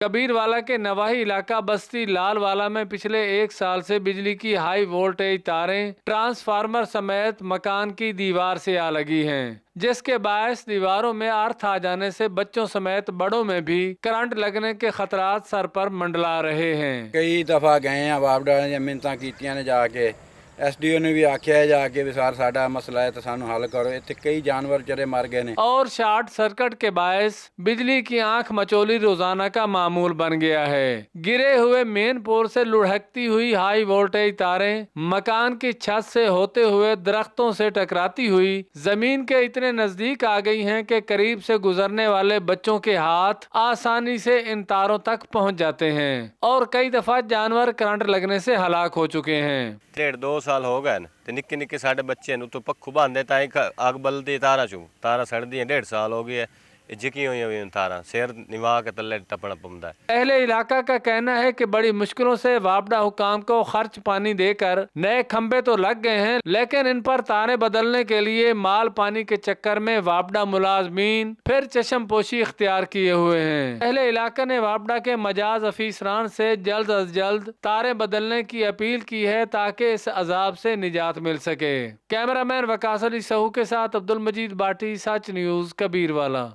कबीरवाला के नवाही इलाका बस्ती लालवाला में पिछले 1 साल से बिजली की हाई वोल्टेज तारें ट्रांसफार्मर समेत मकान की दीवार से आ लगी हैं, जिसके बायस दीवारों में अर्थ आ जाने से बच्चों समेत बड़ों में भी करंट लगने के खतरात सर पर मंडला रहे हैं। कई दफा गए हैं बापडा ने मिन्नतां कीतियां ने जाके एसडीओ ने भी आख्या है जाके भी सर साडा मसला है तो सानू हल करो। इत्थे कई जानवर चरे मर गए ने और शॉर्ट सर्किट के बायस बिजली की आंख मचोली रोजाना का मामूल बन गया है। गिरे हुए मेन पोल से लुढ़कती हुई हाई वोल्टेज तारें मकान की छत से होते हुए दरख्तों से टकराती हुई जमीन के इतने नजदीक आ गई हैं कि करीब से गुजरने वाले बच्चों के हाथ आसानी से इन तारों तक पहुंच जाते हैं और कई दफा जानवर करंट लगने से हलाक हो चुके हैं। 1.5-2 साल हो गए ते निक्के निक्के साडे बच्चे नु तो पक्खू बांधे ताई अग बलदी तारा चू तारा सड़दी 1.5 साल हो गया जिकी हुई तारा शेर निवा के तले टपना पौंदा है। अहले इलाका का कहना है कि बड़ी मुश्किलों से वापडा हुकाम को खर्च पानी देकर नए खंबे तो लग गए हैं, लेकिन इन पर तारे बदलने के लिए माल पानी के चक्कर में वापडा मुलाजमीन फिर चश्म पोशी इख्तियार किए हुए हैं। अहले इलाका ने वापडा के मजाज अफीसरान से जल्द अज जल्द तारे बदलने की अपील की है ताकि इस अजाब से निजात मिल सके। कैमरामैन वकास अली सहू के साथ अब्दुल मजीद बाटी, सच न्यूज, कबीरवाला।